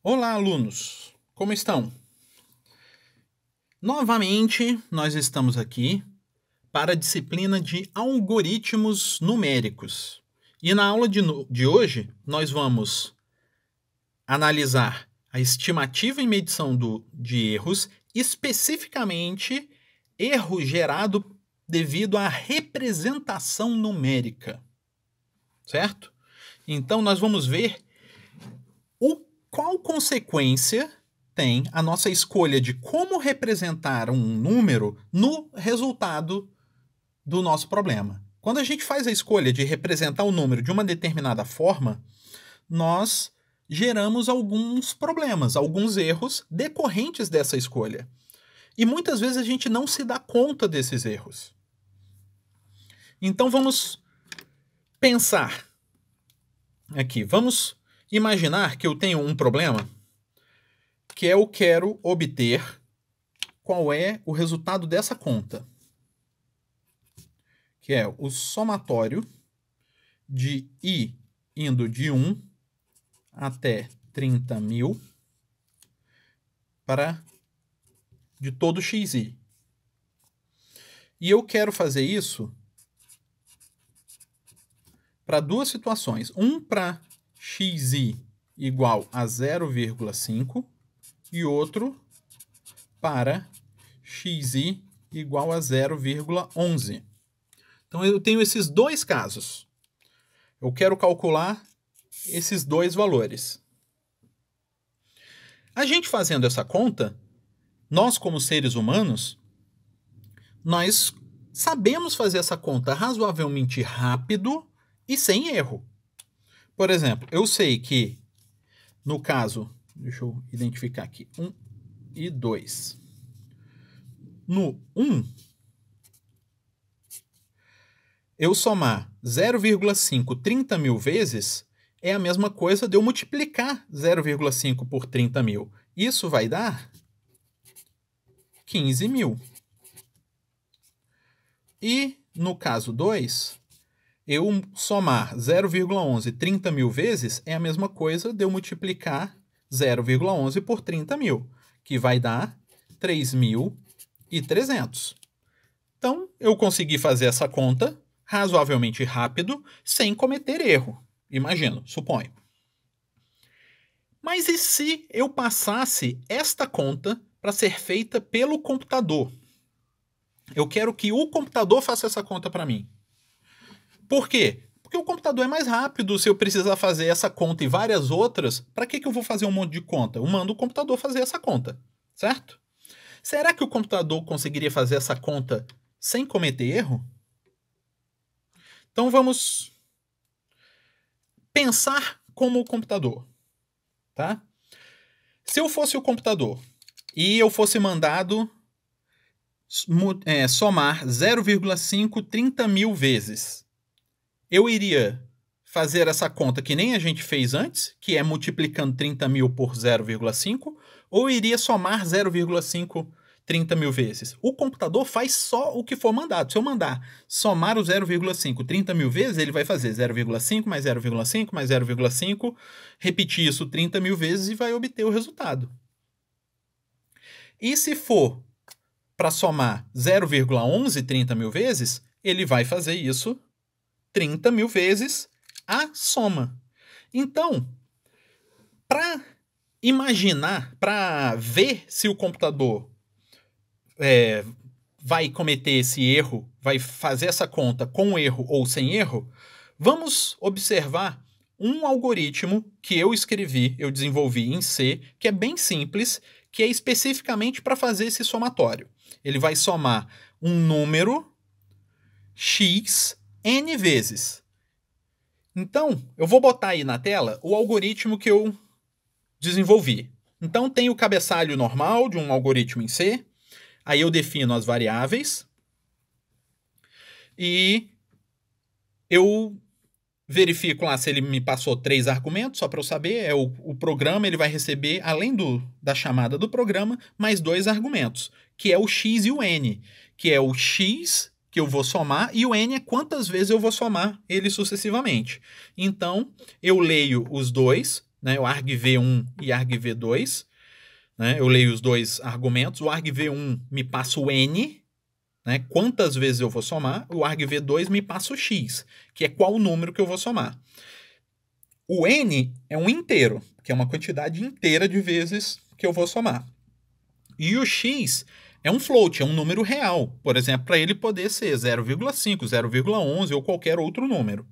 Olá, alunos! Como estão? Novamente, nós estamos aqui para a disciplina de algoritmos numéricos. E na aula de hoje, nós vamos analisar a estimativa e medição de erros, especificamente erro gerado devido à representação numérica. Certo? Então, nós vamos ver qual consequência tem a nossa escolha de como representar um número no resultado do nosso problema. Quando a gente faz a escolha de representar o número de uma determinada forma, nós geramos alguns problemas, alguns erros decorrentes dessa escolha. E muitas vezes a gente não se dá conta desses erros. Então vamos pensar aqui, vamos imaginar que eu tenho um problema que eu quero obter qual é o resultado dessa conta, que é o somatório de I indo de 1 até 30.000 de todo xi. E eu quero fazer isso para duas situações. Um para xi igual a 0,5 e outro para xi igual a 0,11. Então eu tenho esses dois casos. Eu quero calcular esses dois valores. A gente fazendo essa conta, nós como seres humanos, nós sabemos fazer essa conta razoavelmente rápido e sem erro. Por exemplo, eu sei que no caso, deixa eu identificar aqui, 1 e 2. No 1, eu somar 0,5 30.000 vezes é a mesma coisa de eu multiplicar 0,5 por 30.000. Isso vai dar 15.000. E no caso 2, eu somar 0,11 30.000 vezes é a mesma coisa de eu multiplicar 0,11 por 30.000, que vai dar 3.300. Então, eu consegui fazer essa conta razoavelmente rápido, sem cometer erro. Imagino, suponho. Mas e se eu passasse esta conta para ser feita pelo computador? Eu quero que o computador faça essa conta para mim. Por quê? Porque o computador é mais rápido. Se eu precisar fazer essa conta e várias outras, para que eu vou fazer um monte de conta? Eu mando o computador fazer essa conta, certo? Será que o computador conseguiria fazer essa conta sem cometer erro? Então vamos pensar como o computador, tá? Se eu fosse o computador e eu fosse mandado somar 0,5 30.000 vezes, eu iria fazer essa conta que nem a gente fez antes, que é multiplicando 30.000 por 0,5, ou iria somar 0,5 30.000 vezes? O computador faz só o que for mandado. Se eu mandar somar o 0,5 30.000 vezes, ele vai fazer 0,5 mais 0,5 mais 0,5, repetir isso 30.000 vezes e vai obter o resultado. E se for para somar 0,11 30.000 vezes, ele vai fazer isso 30.000 vezes a soma. Então, para imaginar, para ver se o computador vai cometer esse erro, vai fazer essa conta com erro ou sem erro, vamos observar um algoritmo que eu escrevi, eu desenvolvi em C, que é bem simples, que é especificamente para fazer esse somatório. Ele vai somar um número x n vezes. Então, eu vou botar aí na tela o algoritmo que eu desenvolvi. Então, tem o cabeçalho normal de um algoritmo em C. Aí eu defino as variáveis e eu verifico lá se ele me passou 3 argumentos, só para eu saber. O programa ele vai receber, além da chamada do programa, mais 2 argumentos, que é o x e o n, que é o x que eu vou somar e o n é quantas vezes eu vou somar ele sucessivamente. Então, eu leio os dois né, o argv1 e argv2. Né, eu leio os dois argumentos. O argv1 me passa o n, né, quantas vezes eu vou somar. O argv2 me passa o x, que é qual o número que eu vou somar. O n é um inteiro, que é uma quantidade inteira de vezes que eu vou somar. E o x é um float, é um número real. Por exemplo, para ele poder ser 0,5, 0,11 ou qualquer outro número.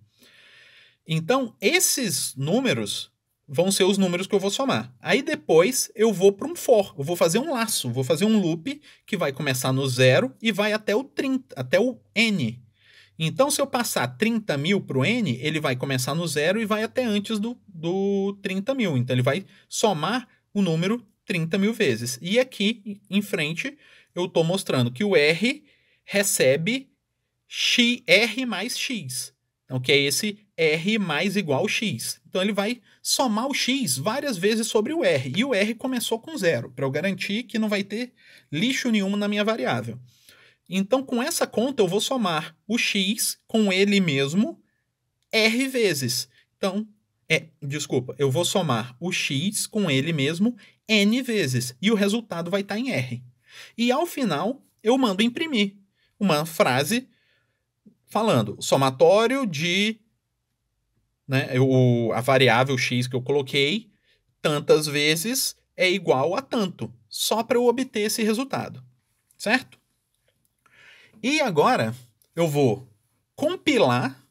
Então, esses números vão ser os números que eu vou somar. Aí depois eu vou para um for, eu vou fazer um laço, vou fazer um loop que vai começar no 0 e vai até o 30, até o n. Então, se eu passar 30 mil para o n, ele vai começar no 0 e vai até antes do 30 mil. Então, ele vai somar o número 30 mil vezes. E aqui, em frente, eu estou mostrando que o R recebe R mais X. Então, que é esse R mais igual X. Então, ele vai somar o X várias vezes sobre o R. E o R começou com 0, para eu garantir que não vai ter lixo nenhum na minha variável. Então, com essa conta, eu vou somar o X com ele mesmo R vezes. Então, eu vou somar o X com ele mesmo N vezes. E o resultado vai estar em R. E, ao final, eu mando imprimir uma frase falando somatório de, né, a variável X que eu coloquei tantas vezes é igual a tanto. Só para eu obter esse resultado. Certo? E agora eu vou compilar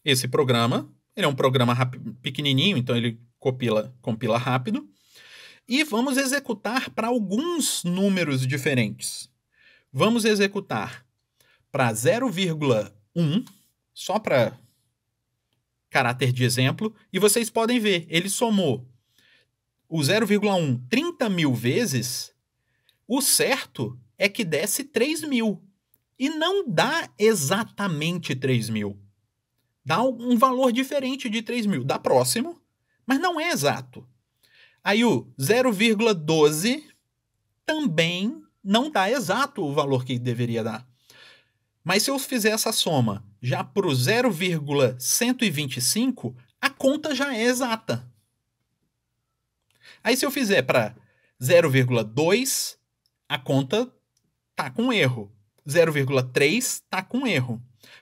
esse programa. Ele é um programa pequenininho, então ele compila rápido. E vamos executar para alguns números diferentes. Vamos executar para 0,1, só para caráter de exemplo. E vocês podem ver, ele somou o 0,1 30 mil vezes. O certo é que desse 3 mil. E não dá exatamente 3 mil. Dá um valor diferente de 3 mil. Dá próximo, mas não é exato. Aí o 0,12 também não dá exato o valor que deveria dar. Mas se eu fizer essa soma já para o 0,125, a conta já é exata. Aí se eu fizer para 0,2, a conta está com erro. 0,3 está com erro.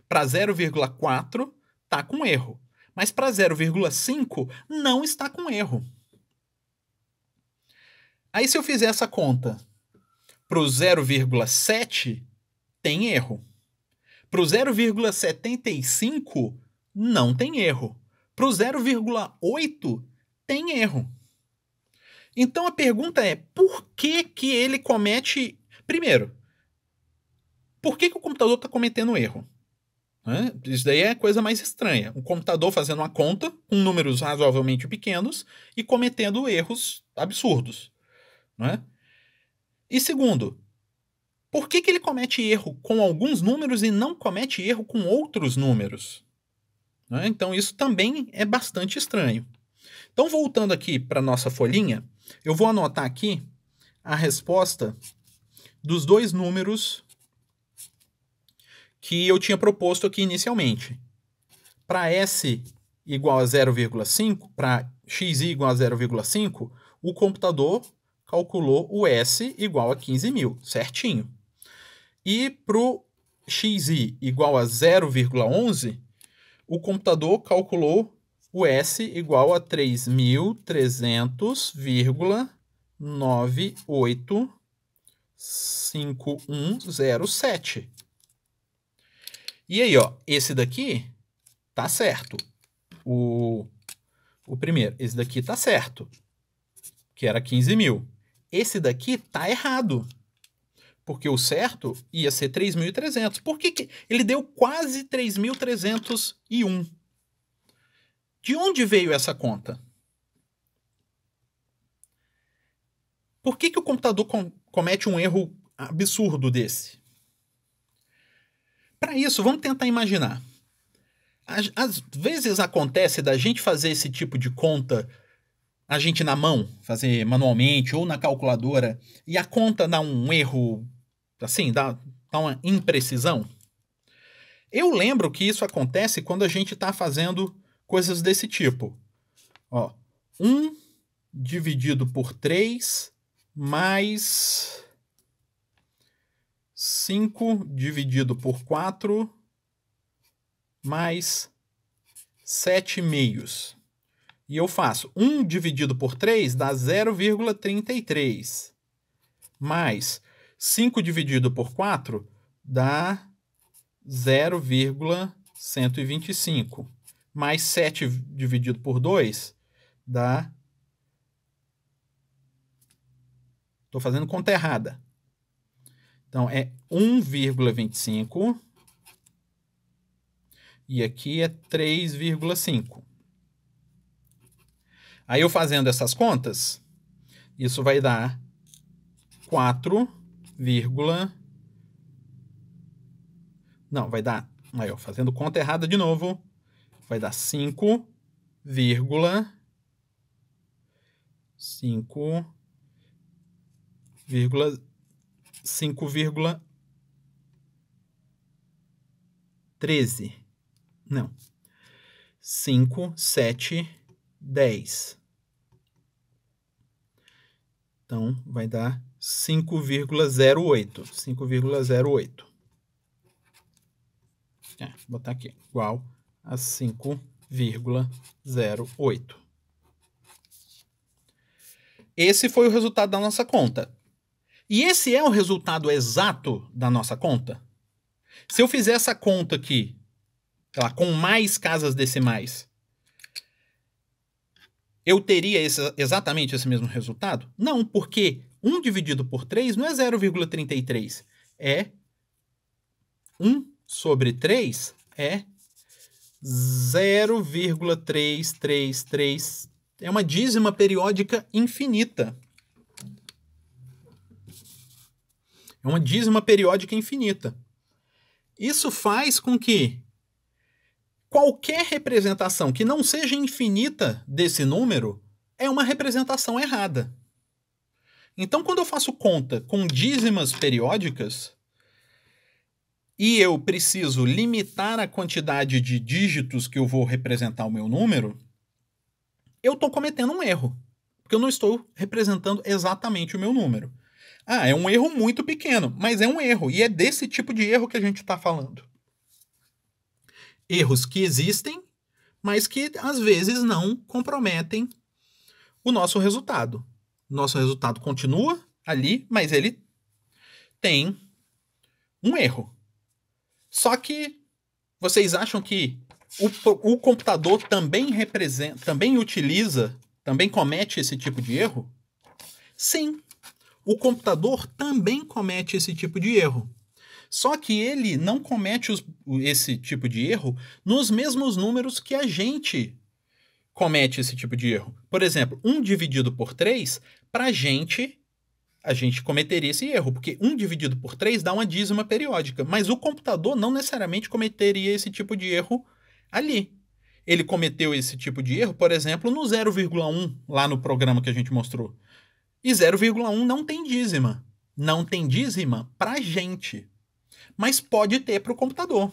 Para 0,4 está com erro. Mas para 0,5 não está com erro. Aí se eu fizer essa conta para o 0,7, tem erro. Para o 0,75, não tem erro. Para o 0,8, tem erro. Então a pergunta é, por que que ele comete... Primeiro, por que que o computador está cometendo erro? Isso daí é a coisa mais estranha. Um computador fazendo uma conta com números razoavelmente pequenos e cometendo erros absurdos. E segundo, por que que ele comete erro com alguns números e não comete erro com outros números? Então isso também é bastante estranho. Então voltando aqui para a nossa folhinha, eu vou anotar aqui a resposta dos dois números que eu tinha proposto aqui inicialmente. Para S igual a 0,5, para xi igual a 0,5, o computador calculou o S igual a 15 mil, certinho. E para o xi igual a 0,11, o computador calculou o S igual a 3.300,985107. E aí, ó, esse daqui tá certo. O primeiro, esse daqui tá certo, que era 15 mil. Esse daqui tá errado, porque o certo ia ser 3.300. Por que ele deu quase 3.301? De onde veio essa conta? Por que o computador comete um erro absurdo desse? Para isso, vamos tentar imaginar. Às vezes acontece da gente fazer esse tipo de conta, a gente na mão, fazer manualmente ou na calculadora, e a conta dá um erro, assim, dá uma imprecisão. Eu lembro que isso acontece quando a gente está fazendo coisas desse tipo. Ó, 1 dividido por 3 mais 5 dividido por 4 mais 7 meios. E eu faço 1 dividido por 3 dá 0,33. Mais 5 dividido por 4 dá 0,125. Mais 7 dividido por 2 dá... Estou fazendo conta errada. Então, é 1,25. E aqui é 3,5. Aí eu fazendo essas contas, isso vai dar 4, não, vai dar, aí eu fazendo conta errada de novo, vai dar 5,13. Não. 5, 7, 10. Então, vai dar 5,08. 5,08. Vou botar aqui. Igual a 5,08. Esse foi o resultado da nossa conta. E esse é o resultado exato da nossa conta? Se eu fizer essa conta aqui, sei lá, com mais casas decimais, eu teria exatamente esse mesmo resultado? Não, porque 1 dividido por 3 não é 0,33. É 1 sobre 3 é 0,333. É uma dízima periódica infinita. É uma dízima periódica infinita. Isso faz com que qualquer representação que não seja infinita desse número é uma representação errada. Então, quando eu faço conta com dízimas periódicas e eu preciso limitar a quantidade de dígitos que eu vou representar o meu número, eu estou cometendo um erro, porque eu não estou representando exatamente o meu número. É um erro muito pequeno, mas é um erro, e é desse tipo de erro que a gente está falando. Erros que existem, mas que às vezes não comprometem o nosso resultado. Nosso resultado continua ali, mas ele tem um erro. Só que vocês acham que o computador também também comete esse tipo de erro? Sim, o computador também comete esse tipo de erro. Só que ele não comete esse tipo de erro nos mesmos números que a gente comete esse tipo de erro. Por exemplo, 1 dividido por 3, para a gente cometeria esse erro, porque 1 dividido por 3 dá uma dízima periódica, mas o computador não necessariamente cometeria esse tipo de erro ali. Ele cometeu esse tipo de erro, por exemplo, no 0,1, lá no programa que a gente mostrou. E 0,1 não tem dízima. Não tem dízima para a gente, mas pode ter para o computador.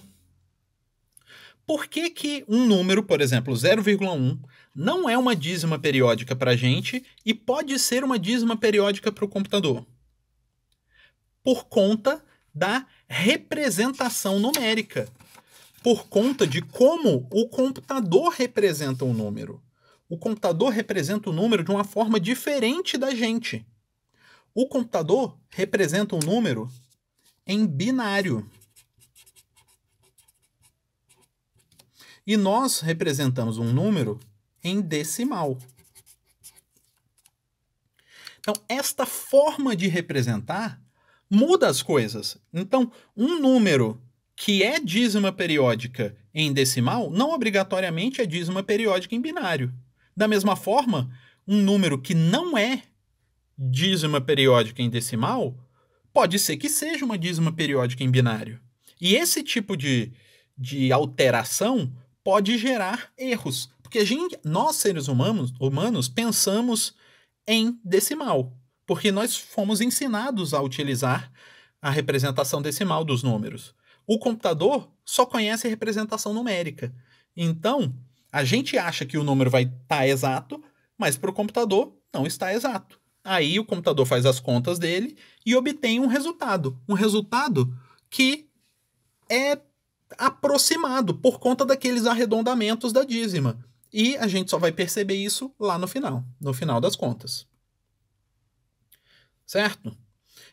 Por que que um número, por exemplo, 0,1, não é uma dízima periódica para a gente e pode ser uma dízima periódica para o computador? Por conta da representação numérica. Por conta de como o computador representa um número. O computador representa o número de uma forma diferente da gente. O computador representa um número em binário. E nós representamos um número em decimal. Então, esta forma de representar muda as coisas. Então, um número que é dízima periódica em decimal não obrigatoriamente é dízima periódica em binário. Da mesma forma, um número que não é dízima periódica em decimal pode ser que seja uma dízima periódica em binário. E esse tipo de alteração pode gerar erros, porque nós seres humanos pensamos em decimal, porque nós fomos ensinados a utilizar a representação decimal dos números. O computador só conhece a representação numérica. Então, a gente acha que o número vai estar exato, mas para o computador não está exato. Aí o computador faz as contas dele e obtém um resultado que é aproximado por conta daqueles arredondamentos da dízima. E a gente só vai perceber isso lá no final das contas. Certo?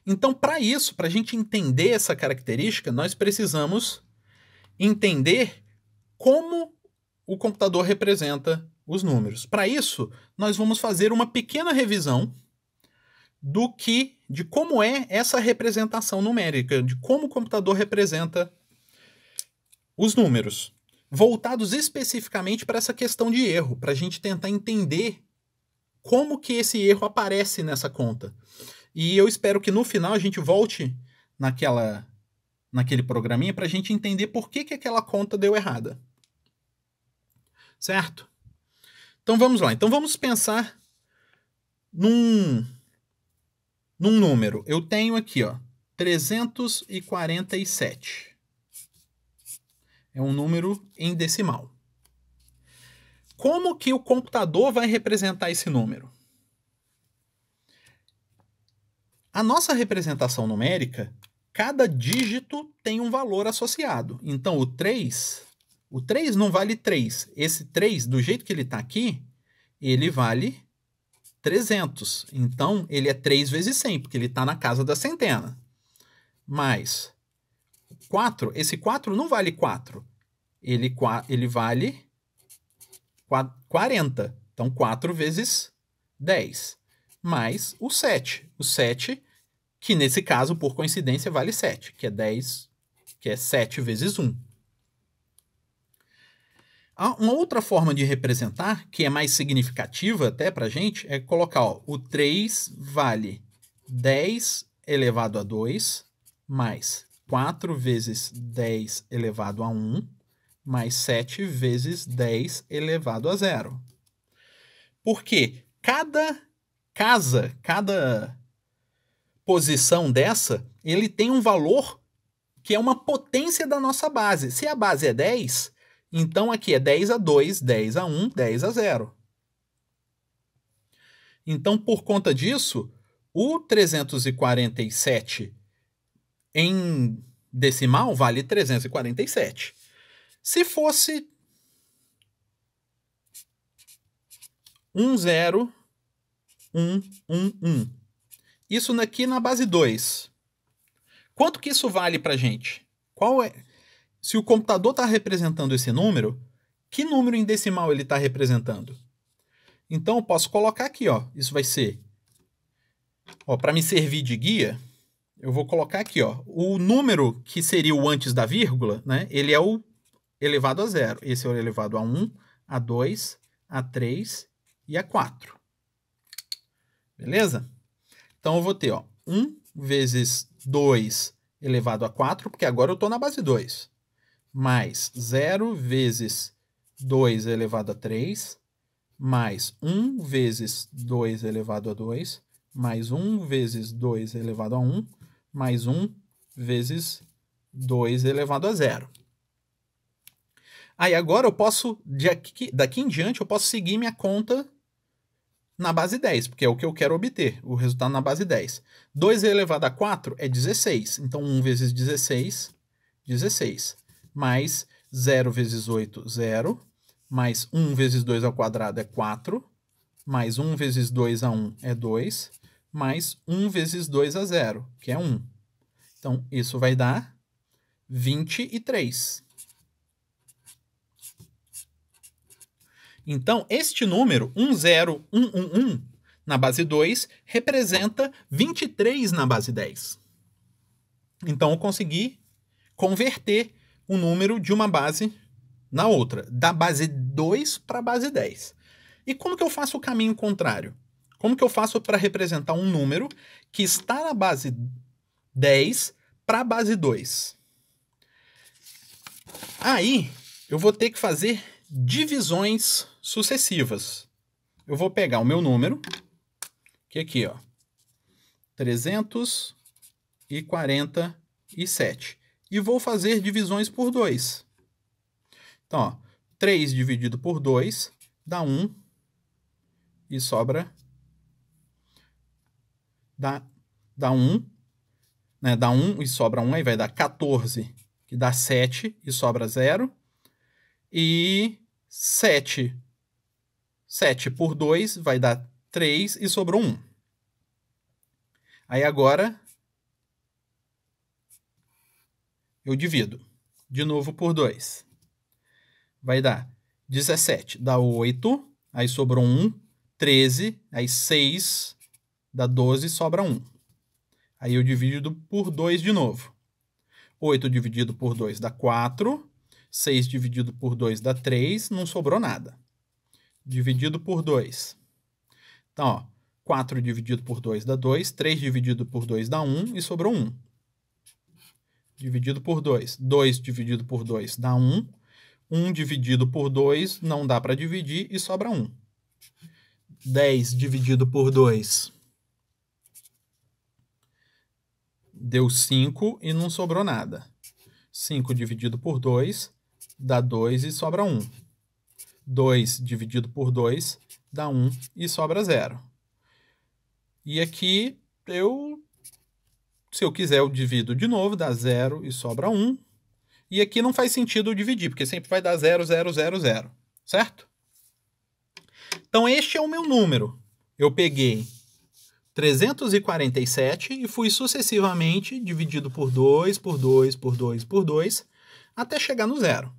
Então, para isso, para a gente entender essa característica, nós precisamos entender como o computador representa os números. Para isso, nós vamos fazer uma pequena revisão de como é essa representação numérica, de como o computador representa os números, voltados especificamente para essa questão de erro, para a gente tentar entender como que esse erro aparece nessa conta. E eu espero que no final a gente volte naquele programinha para a gente entender por que aquela conta deu errada. Certo? Então vamos lá. Então vamos pensar num número. Eu tenho aqui, ó, 347. É um número em decimal. Como que o computador vai representar esse número? A nossa representação numérica, cada dígito tem um valor associado. Então, o 3 não vale 3. Esse 3, do jeito que ele está aqui, ele vale 300. Então, ele é 3 vezes 100, porque ele está na casa da centena. Mas 4, esse 4 não vale 4. Ele vale 40. Então, 4 vezes 10. Mais o 7. O 7, que nesse caso, por coincidência, vale 7, que é 10, que é 7 vezes 1. Uma outra forma de representar, que é mais significativa até para a gente, é colocar, ó, o 3 vale 10 elevado a 2, mais 4 vezes 10 elevado a 1, mais 7 vezes 10 elevado a 0. Porque cada posição dessa, ele tem um valor que é uma potência da nossa base. Se a base é 10, então aqui é 10 a 2, 10 a 1, 10 a 0. Então, por conta disso, o 347 em decimal vale 347. Se fosse 10, 1, 1, 1. Isso aqui na base 2. Quanto que isso vale para a gente? Se o computador está representando esse número, que número em decimal ele está representando? Então, eu posso colocar aqui, ó. Isso vai ser... para me servir de guia, eu vou colocar aqui, ó. O número que seria o antes da vírgula, né? Ele é o elevado a 0. Esse é o elevado a 1, a 2, a 3 e a 4. Beleza? Então, eu vou ter, ó, 1 vezes 2 elevado a 4, porque agora eu estou na base 2. Mais 0 vezes 2 elevado a 3, mais 1 vezes 2 elevado a 2, mais 1 vezes 2 elevado a 1, mais 1 vezes 2 elevado a 0. Aí agora eu posso, daqui em diante, eu posso seguir minha conta na base 10, porque é o que eu quero obter, o resultado na base 10. 2 elevado a 4 é 16, então 1 vezes 16, 16. Mais 0 vezes 8, 0. Mais 1 vezes 2 ao quadrado é 4. Mais 1 vezes 2 a 1 é 2. Mais 1 vezes 2 a 0, que é 1. Então, isso vai dar 23. Então, este número, 10111, na base 2, representa 23 na base 10. Então, eu consegui converter o número de uma base na outra, da base 2 para a base 10. E como que eu faço o caminho contrário? Como que eu faço para representar um número que está na base 10 para a base 2? Aí, eu vou ter que fazer divisões sucessivas. Eu vou pegar o meu número, que é aqui, ó, 347, e vou fazer divisões por 2. Então, ó, 3 dividido por 2 dá 1 e sobra dá 1, né? Dá 1 e sobra 1, aí vai dar 14, que dá 7 e sobra 0. E 7 por 2 vai dar 3 e sobrou 1. Aí agora eu divido de novo por 2. Vai dar 17, dá 8, aí sobrou 1, 13, aí 6, dá 12, sobra 1. Aí eu divido por 2 de novo. 8 dividido por 2 dá 4, 6 dividido por 2 dá 3, não sobrou nada. Dividido por 2. Então, ó, 4 dividido por 2 dá 2, 3 dividido por 2 dá 1 e sobrou 1. Dividido por 2. 2 dividido por 2 dá 1. 1 dividido por 2 não dá para dividir e sobra 1. 10 dividido por 2 deu 5 e não sobrou nada. 5 dividido por 2 dá 2 e sobra 1. 2 dividido por 2 dá 1 e sobra 0. E aqui, se eu quiser, eu divido de novo, dá 0 e sobra 1. E aqui não faz sentido eu dividir, porque sempre vai dar 0, 0, 0, 0. Certo? Então, este é o meu número. Eu peguei 347 e fui sucessivamente dividido por 2, por 2, por 2, por 2, até chegar no 0.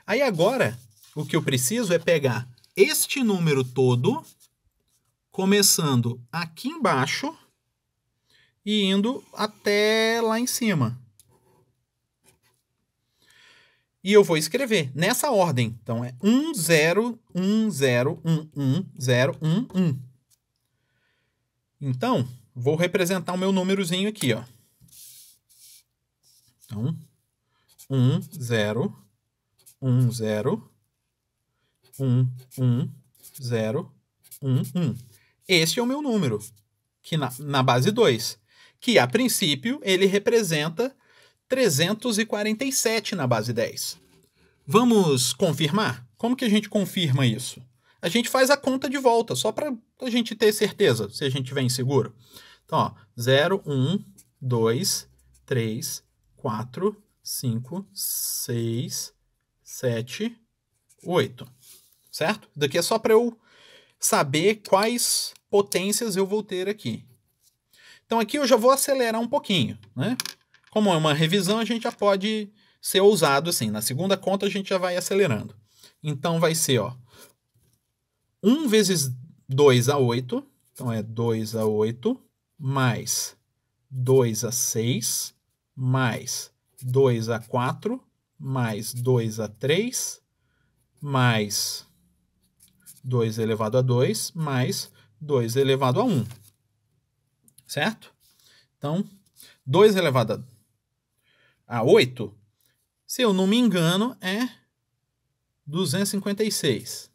Aí agora, o que eu preciso é pegar este número todo, começando aqui embaixo e indo até lá em cima. E eu vou escrever nessa ordem. Então, é 1, 0, 1, 0, 1, 1, 0, 1, 1. Então, vou representar o meu númerozinho aqui, ó. Então, 1, 0, 1, 0, 1, 1, 0, 1, 1. Este é o meu número, que na base 2, que a princípio ele representa 347 na base 10. Vamos confirmar? Como que a gente confirma isso? A gente faz a conta de volta, só para a gente ter certeza, se a gente estiver inseguro. Então, ó, 0, 1, 2, 3, 4, 5, 6, 7, 8. Certo? Isso daqui é só para eu saber quais potências eu vou ter aqui. Então, aqui eu já vou acelerar um pouquinho, né? Como é uma revisão, a gente já pode ser ousado assim. Na segunda conta, a gente já vai acelerando. Então, vai ser, ó, 1 vezes 2 a 8. Então, é 2 a 8, mais 2 a 6, mais 2 a 4, mais 2 a 3, mais 2 elevado a 2, mais 2 elevado a 1. Certo? Então, 2 elevado a 8, se eu não me engano, é 256.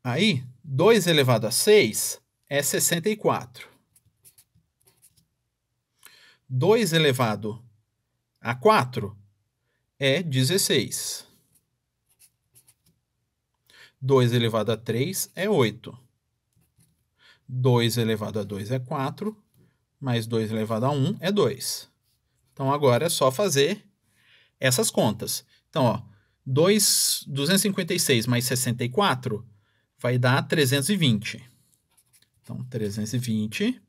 Aí, 2 elevado a 6 é 64. 2 elevado a 4 é 16. 2 elevado a 3 é 8. 2 elevado a 2 é 4, mais 2 elevado a 1 é 2. Então, agora é só fazer essas contas. Então, ó, 256 mais 64 vai dar 320. Então, 320.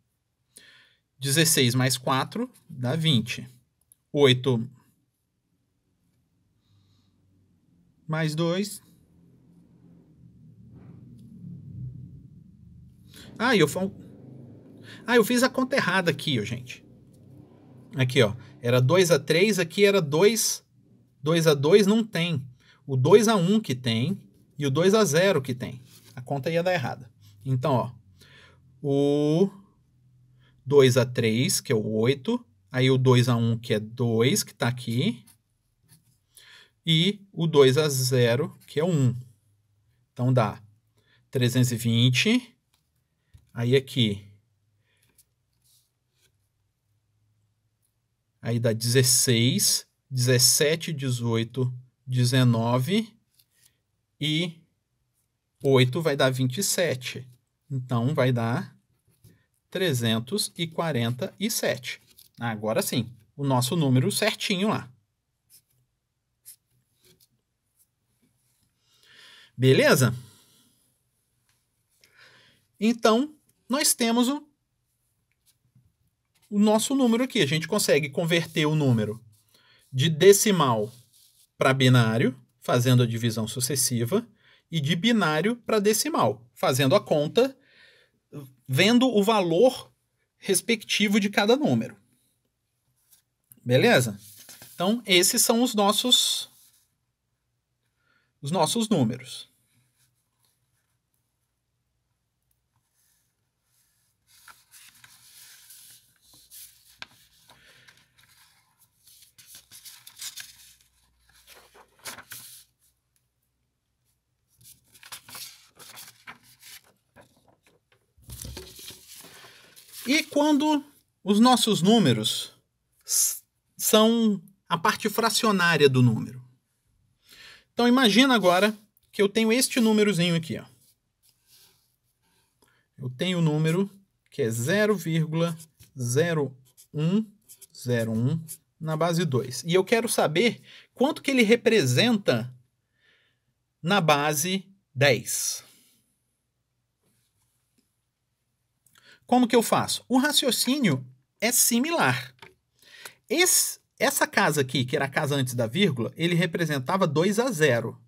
16 mais 4 dá 20. 8 mais 2. Eu fiz a conta errada aqui, ó, gente. Aqui, ó. Era 2 a 3, aqui era 2. 2 a 2 não tem. O 2 a 1 que tem e o 2 a 0 que tem. A conta ia dar errada. Então, ó. O 2 a 3, que é o 8. Aí o 2 a 1, que é 2, que tá aqui. E o 2 a 0, que é 1. Então, dá 320. Aí aqui. Aí dá 16, 17, 18, 19 e 8 vai dar 27. Então, vai dar 347. Agora sim, o nosso número certinho lá. Beleza? Então, nós temos o nosso número aqui. A gente consegue converter o número de decimal para binário, fazendo a divisão sucessiva, e de binário para decimal, fazendo a conta, vendo o valor respectivo de cada número. Beleza? Então, esses são os nossos números. E quando os nossos números são a parte fracionária do número? Então, imagina agora que eu tenho este númerozinho aqui. Ó. Eu tenho o número que é 0,0101 na base 2. E eu quero saber quanto que ele representa na base 10. Como que eu faço? O raciocínio é similar. Essa casa aqui, que era a casa antes da vírgula, ele representava 2 a 0.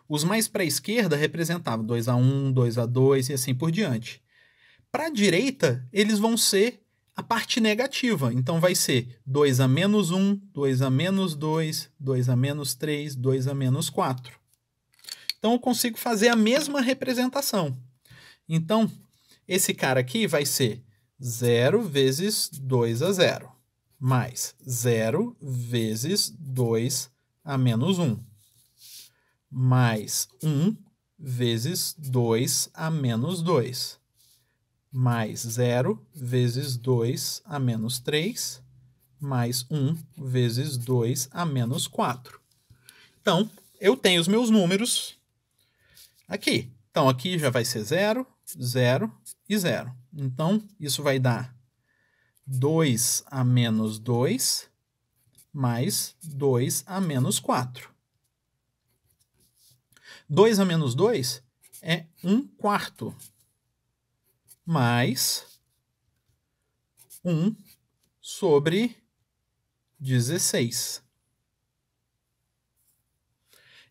Os mais para a esquerda representavam 2 a 1, 2 a 2 e assim por diante. Para a direita, eles vão ser a parte negativa. Então, vai ser 2 a menos 1, 2 a menos 2, 2 a menos 3, 2 a menos 4. Então, eu consigo fazer a mesma representação. Então, esse cara aqui vai ser 0 vezes 2 a 0, mais 0 vezes 2 a menos 1, mais 1 vezes 2 a menos 2, mais 0 vezes 2 a menos 3, mais 1 vezes 2 a menos 4. Então, eu tenho os meus números aqui. Então, aqui já vai ser 0, 0 e 0. Então, isso vai dar 2 a menos 2 mais 2 a menos 4. 2 a menos 2 é 1/4 mais 1 sobre 16.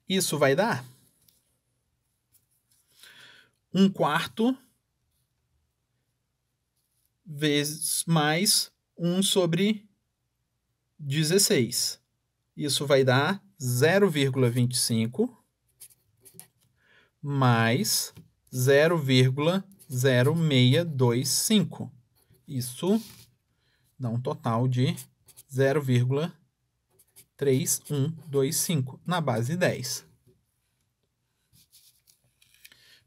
Isso vai dar 1/4 vezes mais 1 sobre 16. Isso vai dar 0,25 mais 0,0625. Isso dá um total de 0,3125 na base 10.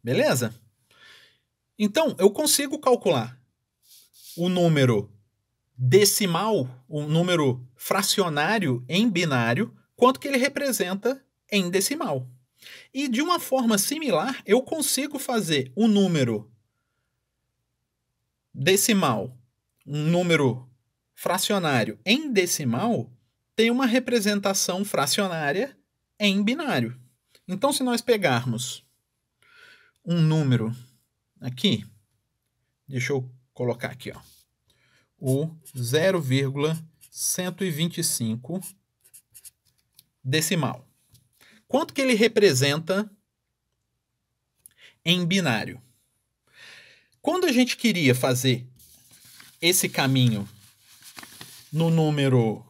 Beleza? Então, eu consigo calcular o número decimal, o número fracionário em binário, quanto que ele representa em decimal. E de uma forma similar, eu consigo fazer o número decimal, um número fracionário em decimal, tem uma representação fracionária em binário. Então, se nós pegarmos um número aqui, deixa eu colocar aqui, ó, o 0,125 decimal. Quanto que ele representa em binário? Quando a gente queria fazer esse caminho no número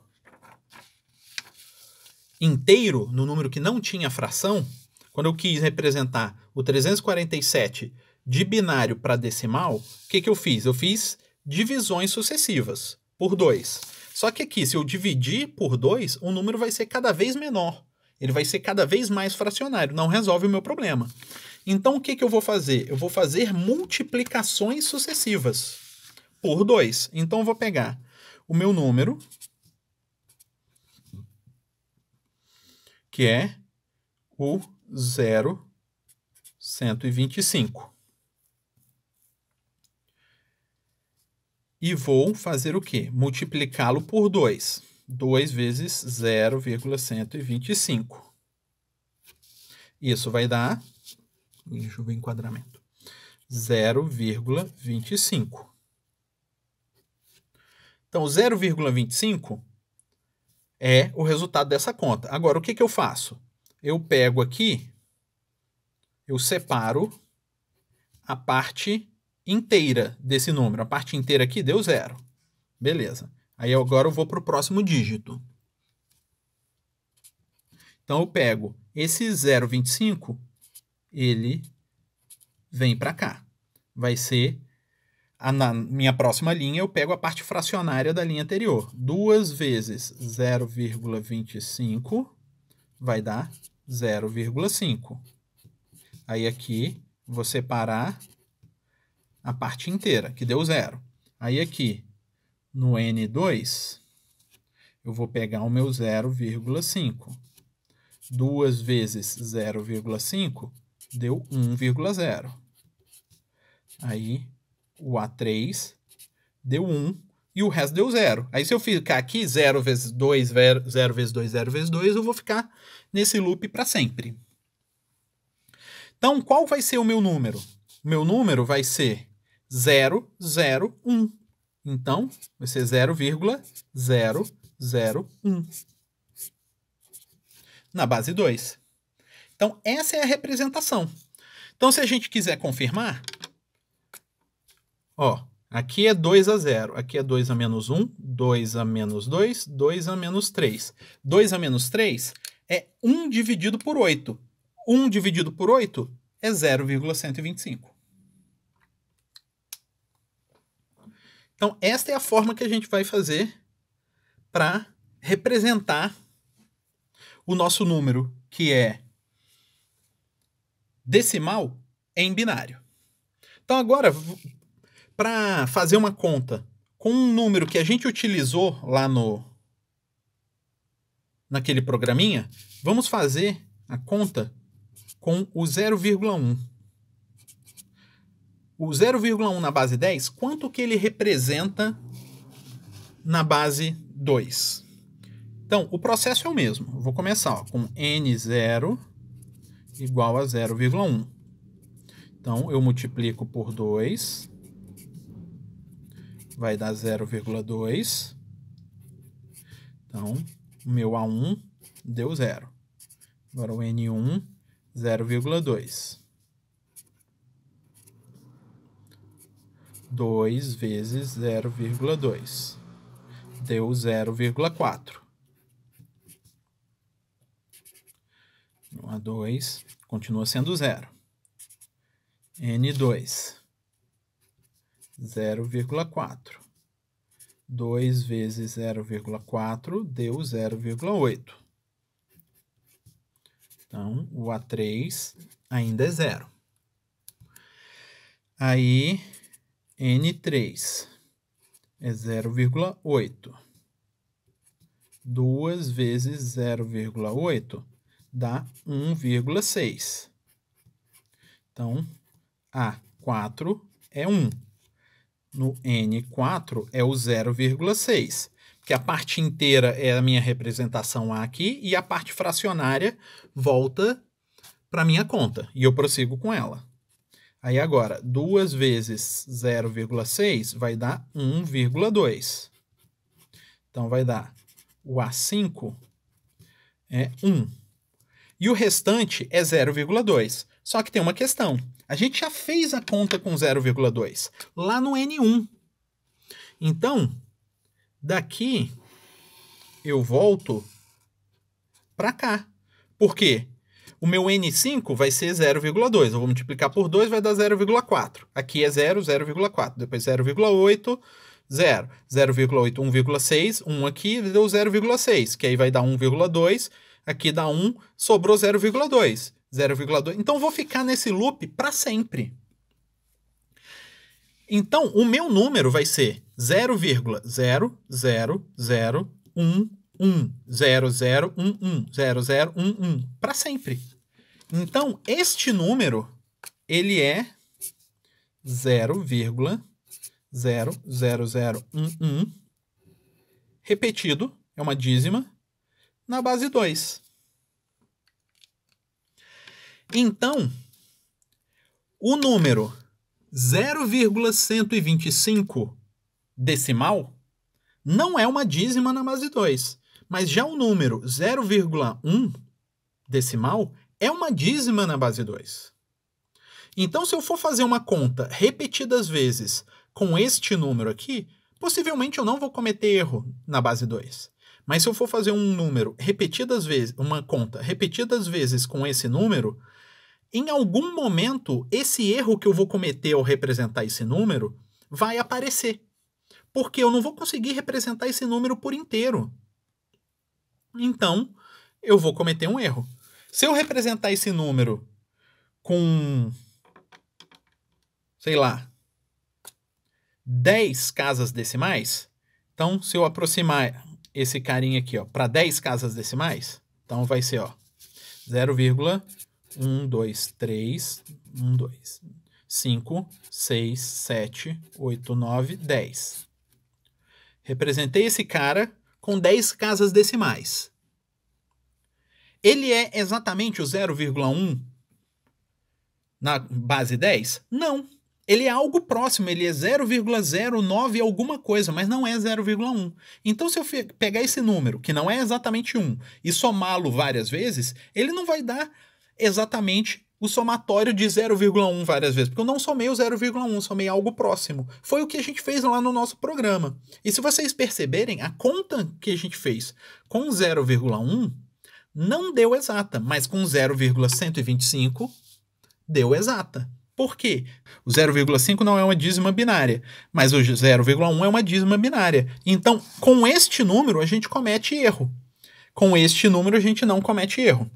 inteiro, no número que não tinha fração, quando eu quis representar o 347 de binário para decimal, o que eu fiz? Eu fiz divisões sucessivas por 2. Só que aqui, se eu dividir por 2, o número vai ser cada vez menor. Ele vai ser cada vez mais fracionário. Não resolve o meu problema. Então, o que eu vou fazer? Eu vou fazer multiplicações sucessivas por 2. Então, eu vou pegar o meu número, que é o 0,125. 125. E vou fazer o quê? Multiplicá-lo por 2. 2 vezes 0,125. Isso vai dar... Deixa eu ver o enquadramento. 0,25. Então, 0,25 é o resultado dessa conta. Agora, o que eu faço? Eu pego aqui, eu separo a parte inteira desse número. A parte inteira aqui deu 0. Beleza. Aí agora eu vou para o próximo dígito. Então, eu pego esse 0,25, ele vem para cá. Vai ser, na minha próxima linha, eu pego a parte fracionária da linha anterior. 2 vezes 0,25 vai dar 0,5. Aí aqui, vou separar a parte inteira, que deu 0. Aí aqui, no N2, eu vou pegar o meu 0,5. 2 vezes 0,5 deu 1,0. Aí, o A3 deu 1 e o resto deu 0. Aí, se eu ficar aqui 0 vezes 2, 0 vezes 2, 0 vezes 2, eu vou ficar nesse loop para sempre. Então, qual vai ser o meu número? O meu número vai ser 001. Então, vai ser 0,001. Na base 2. Então, essa é a representação. Então, se a gente quiser confirmar, ó, aqui é 2 a 0, aqui é 2 a menos 1, 2 a menos 2, 2 a menos 3. 2 a menos 3 é 1 dividido por 8. 1 dividido por 8 é 0,125. Então, esta é a forma que a gente vai fazer para representar o nosso número, que é decimal, em binário. Então, agora, para fazer uma conta com um número que a gente utilizou lá naquele programinha, vamos fazer a conta com o 0,1. O 0,1 na base 10, quanto que ele representa na base 2? Então, o processo é o mesmo. Eu vou começar com N0 igual a 0,1. Então, eu multiplico por 2, vai dar 0,2. Então, o meu A1 deu 0. Agora o N1, 0,2. 2 vezes 0,2. Deu 0,4. O A2 continua sendo 0. N2, 0,4. 2 vezes 0,4 deu 0,8. Então, o A3 ainda é 0. Aí, N3 é 0,8. 2 vezes 0,8 dá 1,6. Então, A4 é 1. No N4 é o 0,6, porque a parte inteira é a minha representação A aqui e a parte fracionária volta para a minha conta, e eu prossigo com ela. Aí agora, 2 vezes 0,6 vai dar 1,2. Então, vai dar o A5 é 1. E o restante é 0,2. Só que tem uma questão. A gente já fez a conta com 0,2 lá no N1. Então, daqui eu volto para cá. Por quê? O meu N5 vai ser 0,2. Eu vou multiplicar por 2, vai dar 0,4. Aqui é 0, 0,4. Depois 0,8, 0. 0,8, 1,6. 1 aqui deu 0,6, que aí vai dar 1,2. Aqui dá 1, sobrou 0,2. 0,2. Então, vou ficar nesse loop para sempre. Então, o meu número vai ser 0,0001100110011 para sempre. Então, este número ele é 0,00011 repetido, é uma dízima, na base 2. Então, o número 0,125 decimal não é uma dízima na base 2, mas já o número 0,1 decimal é uma dízima na base 2. Então, se eu for fazer uma conta repetidas vezes com este número aqui, possivelmente eu não vou cometer erro na base 2. Mas se eu for fazer um número repetidas vezes, uma conta repetidas vezes com esse número, em algum momento, esse erro que eu vou cometer ao representar esse número vai aparecer. Porque eu não vou conseguir representar esse número por inteiro. Então, eu vou cometer um erro. Se eu representar esse número com, sei lá, 10 casas decimais, então, se eu aproximar esse carinha aqui para 10 casas decimais, então vai ser 0,1, 2, 3, 1, 2, 5, 6, 7, 8, 9, 10. Representei esse cara com 10 casas decimais. Ele é exatamente o 0,1 na base 10? Não. Ele é algo próximo, ele é 0,09 alguma coisa, mas não é 0,1. Então, se eu pegar esse número, que não é exatamente 1, e somá-lo várias vezes, ele não vai dar exatamente o somatório de 0,1 várias vezes, porque eu não somei o 0,1, somei algo próximo. Foi o que a gente fez lá no nosso programa. E se vocês perceberem, a conta que a gente fez com 0,1 não deu exata, mas com 0,125 deu exata. Por quê? O 0,5 não é uma dízima binária, mas o 0,1 é uma dízima binária. Então, com este número, a gente comete erro. Com este número, a gente não comete erro.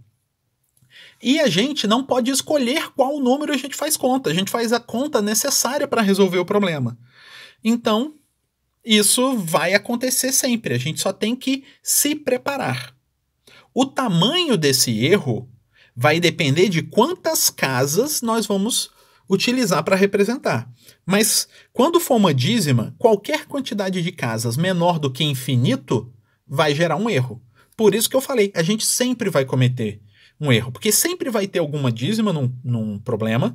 E a gente não pode escolher qual número a gente faz conta. A gente faz a conta necessária para resolver o problema. Então, isso vai acontecer sempre. A gente só tem que se preparar. O tamanho desse erro vai depender de quantas casas nós vamos utilizar para representar. Mas quando for uma dízima, qualquer quantidade de casas menor do que infinito vai gerar um erro. Por isso que eu falei, a gente sempre vai cometer um erro, porque sempre vai ter alguma dízima num problema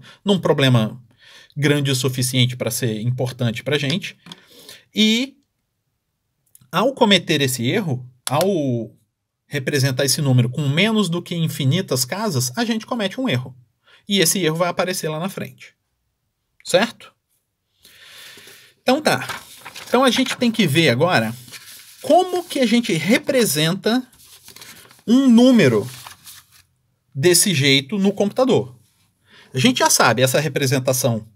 grande o suficiente para ser importante para a gente. E ao cometer esse erro, ao representar esse número com menos do que infinitas casas, a gente comete um erro. E esse erro vai aparecer lá na frente. Certo? Então tá. Então a gente tem que ver agora como que a gente representa um número desse jeito no computador. A gente já sabe essa representação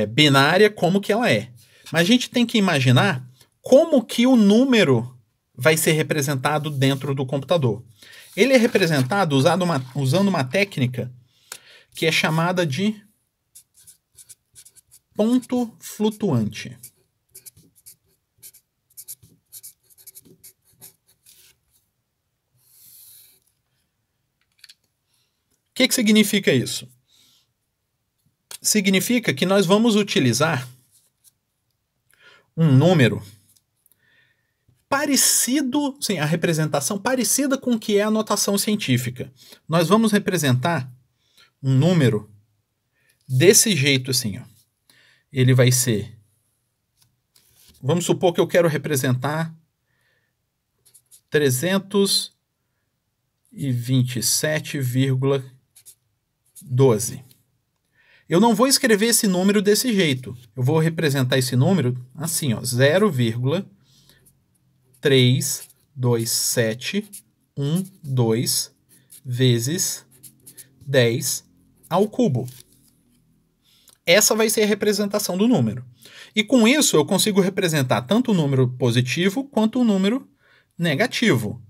binária, como que ela é. Mas a gente tem que imaginar como que o número vai ser representado dentro do computador. Ele é representado usando uma técnica que é chamada de ponto flutuante. O que significa isso? Significa que nós vamos utilizar um número parecido, sim, a representação parecida com o que é a notação científica. Nós vamos representar um número desse jeito assim, Ele vai ser... Vamos supor que eu quero representar 327,12. Eu não vou escrever esse número desse jeito. Eu vou representar esse número assim, 0,32712 vezes 10 ao cubo. Essa vai ser a representação do número. E com isso eu consigo representar tanto o número positivo quanto o número negativo.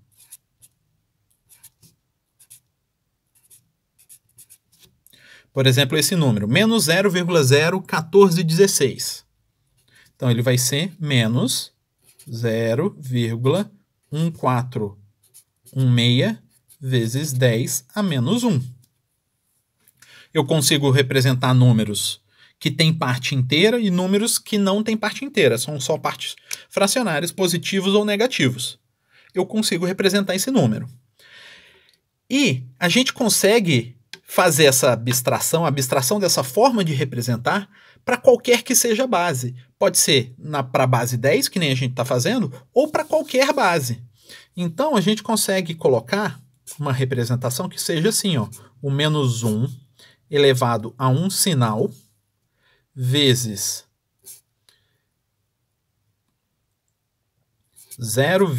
Por exemplo, esse número, menos 0,01416. Então, ele vai ser menos 0,1416 vezes 10 a menos 1. eu consigo representar números que têm parte inteira e números que não têm parte inteira, são só partes fracionárias, positivos ou negativos. Eu consigo representar esse número. E a gente consegue fazer essa abstração, a abstração dessa forma de representar para qualquer que seja a base. Pode ser para a base 10, que nem a gente está fazendo, ou para qualquer base. Então a gente consegue colocar uma representação que seja assim, ó, o menos 1 elevado a um sinal vezes 0,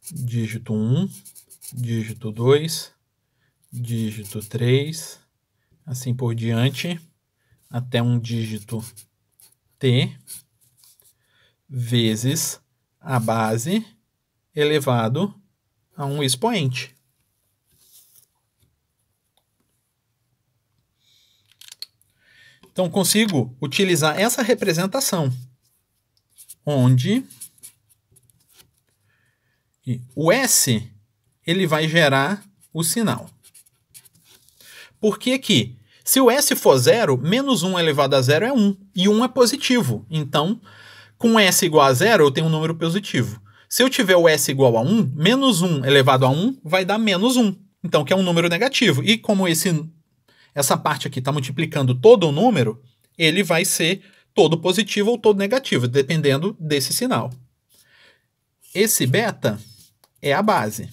dígito 1, dígito 2, dígito 3, assim por diante, até um dígito t, vezes a base elevado a um expoente. Então, consigo utilizar essa representação, onde o S ele vai gerar o sinal. Por que que? Se o S for 0, menos 1 elevado a 0 é 1, e 1 é positivo. Então, com S igual a 0, eu tenho um número positivo. Se eu tiver o S igual a 1, menos 1 elevado a 1 vai dar menos 1, então que é um número negativo. E como essa parte aqui está multiplicando todo o número, ele vai ser todo positivo ou todo negativo, dependendo desse sinal. Esse beta é a base,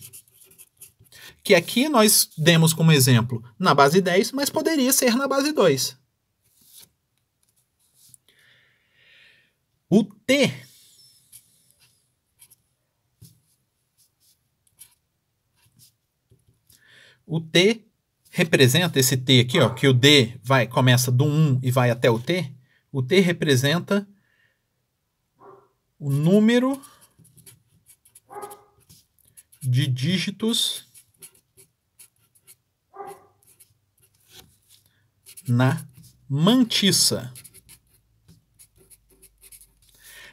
que aqui nós demos como exemplo na base 10, mas poderia ser na base 2. O T representa esse T aqui, ó, que o D começa do 1 e vai até o T. O T representa o número de dígitos na mantissa.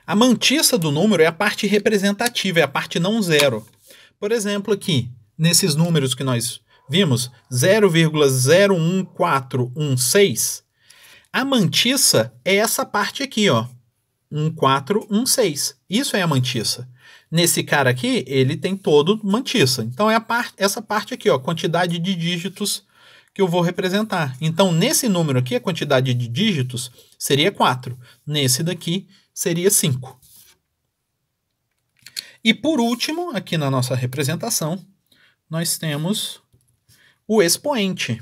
A mantissa do número é a parte representativa, é a parte não zero. Por exemplo, aqui, nesses números que nós vimos, 0,01416, a mantissa é essa parte aqui, ó, 1416. Isso é a mantissa. Nesse cara aqui, ele tem todo mantissa. Então, é essa parte aqui, ó, quantidade de dígitos que eu vou representar. Então, nesse número aqui, a quantidade de dígitos seria 4. Nesse daqui, seria 5. E, por último, aqui na nossa representação, nós temos o expoente.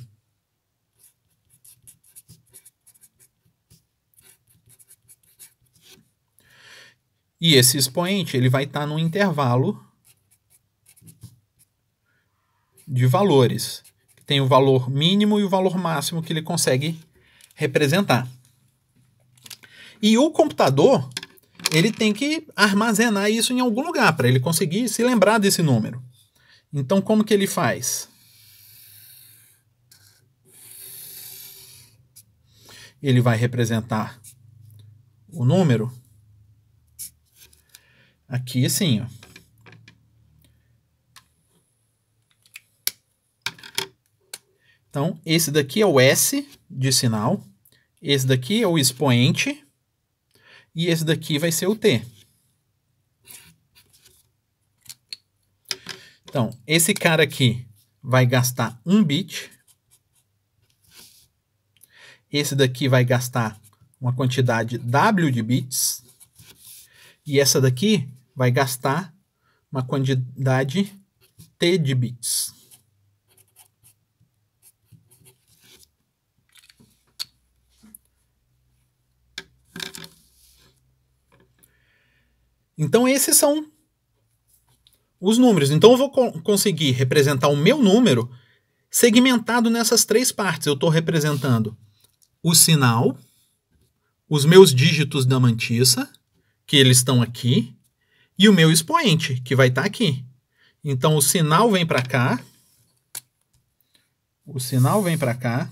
E esse expoente ele vai estar no intervalo de valores. Tem o valor mínimo e o valor máximo que ele consegue representar. E o computador ele tem que armazenar isso em algum lugar para ele conseguir se lembrar desse número. Então, como que ele faz? Ele vai representar o número aqui assim, ó. Então, esse daqui é o S de sinal, esse daqui é o expoente e esse daqui vai ser o T. Então, esse cara aqui vai gastar 1 bit. Esse daqui vai gastar uma quantidade W de bits. E essa daqui vai gastar uma quantidade T de bits. Então, esses são os números. Então, eu vou conseguir representar o meu número segmentado nessas 3 partes. Eu estou representando o sinal, os meus dígitos da mantissa, que eles estão aqui, e o meu expoente, que vai estar aqui. Então, o sinal vem para cá, o sinal vem para cá,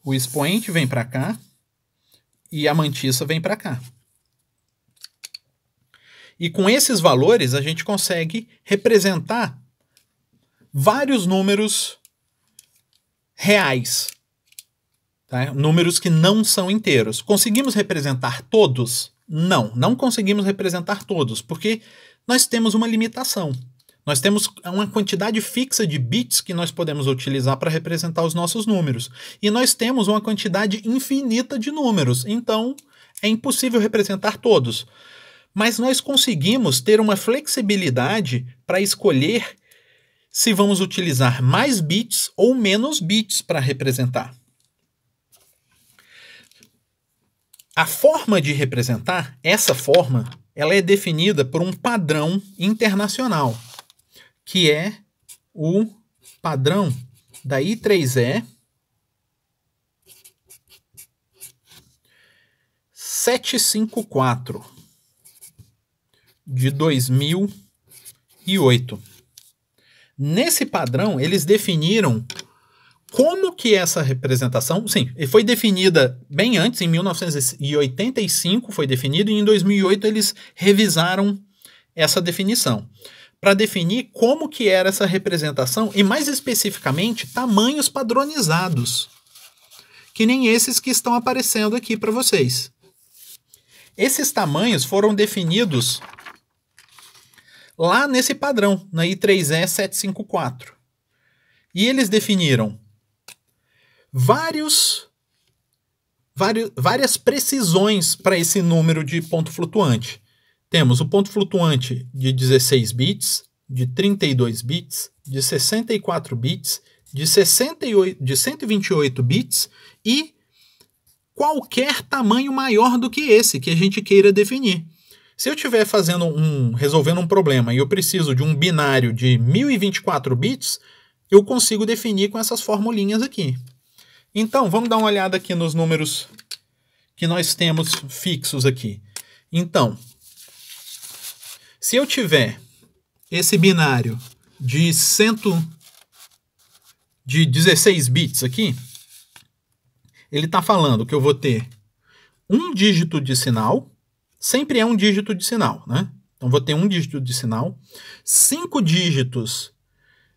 o expoente vem para cá, e a mantissa vem para cá. E com esses valores, a gente consegue representar vários números reais. Tá? Números que não são inteiros. Conseguimos representar todos? Não, não conseguimos representar todos, porque nós temos uma limitação. Nós temos uma quantidade fixa de bits que nós podemos utilizar para representar os nossos números. E nós temos uma quantidade infinita de números, então é impossível representar todos. Mas nós conseguimos ter uma flexibilidade para escolher se vamos utilizar mais bits ou menos bits para representar. A forma de representar, essa forma, ela é definida por um padrão internacional, que é o padrão da I3E 754 de 2008. Nesse padrão, eles definiram como que essa representação... Sim, foi definida bem antes, em 1985 foi definido, e em 2008 eles revisaram essa definição, para definir como que era essa representação, e mais especificamente, tamanhos padronizados, que nem esses que estão aparecendo aqui para vocês. Esses tamanhos foram definidos lá nesse padrão, na I3E 754. E eles definiram várias precisões para esse número de ponto flutuante. Temos o ponto flutuante de 16 bits, de 32 bits, de 64 bits, de 128 bits e qualquer tamanho maior do que esse que a gente queira definir. Se eu estiver resolvendo um problema e eu preciso de um binário de 1024 bits, eu consigo definir com essas formulinhas aqui. Então, vamos dar uma olhada aqui nos números que nós temos fixos aqui. Então, se eu tiver esse binário de 16 bits aqui, ele está falando que eu vou ter um dígito de sinal, sempre é um dígito de sinal, né? Então, vou ter um dígito de sinal, 5 dígitos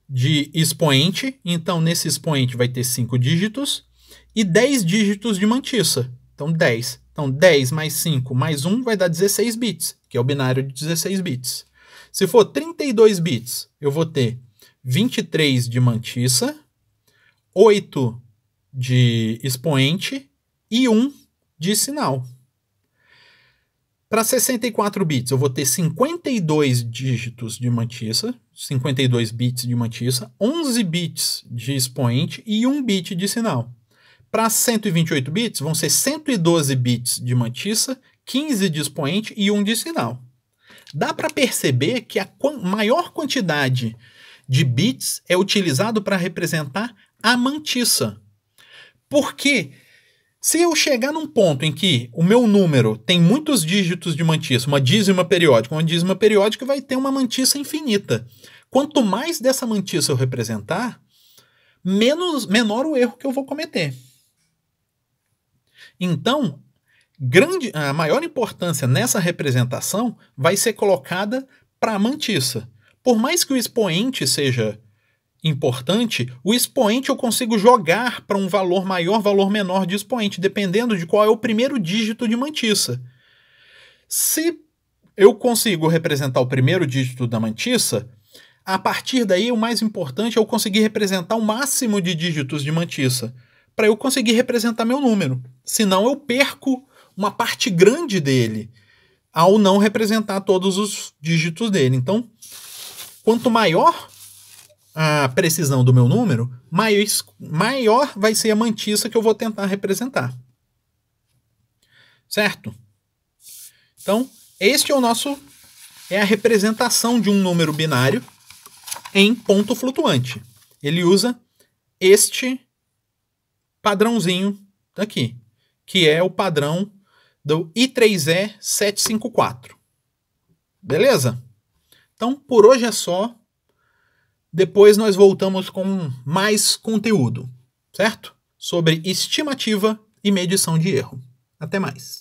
de expoente, então nesse expoente vai ter 5 dígitos, e 10 dígitos de mantissa, então 10. Então 10 mais 5 mais 1 vai dar 16 bits, que é o binário de 16 bits. Se for 32 bits, eu vou ter 23 de mantissa, 8 de expoente e 1 de sinal. Para 64 bits, eu vou ter 52 dígitos de mantissa, 52 bits de mantissa, 11 bits de expoente e 1 bit de sinal. Para 128 bits, vão ser 112 bits de mantissa, 15 de expoente e 1 de sinal. Dá para perceber que a maior quantidade de bits é utilizado para representar a mantissa. Porque se eu chegar num ponto em que o meu número tem muitos dígitos de mantissa, uma dízima periódica vai ter uma mantissa infinita. Quanto mais dessa mantissa eu representar, menor o erro que eu vou cometer. Então, a maior importância nessa representação vai ser colocada para a mantissa. Por mais que o expoente seja importante, o expoente eu consigo jogar para um valor maior, valor menor de expoente, dependendo de qual é o primeiro dígito de mantissa. Se eu consigo representar o primeiro dígito da mantissa, a partir daí o mais importante é eu conseguir representar o máximo de dígitos de mantissa, para eu conseguir representar meu número. Senão eu perco uma parte grande dele ao não representar todos os dígitos dele. Então, quanto maior a precisão do meu número, maior vai ser a mantissa que eu vou tentar representar. Certo? Então, este é a representação de um número binário em ponto flutuante. Ele usa este padrãozinho daqui, que é o padrão do I3E 754. Beleza? Então, por hoje é só. Depois nós voltamos com mais conteúdo, certo? Sobre estimativa e medição de erro. Até mais.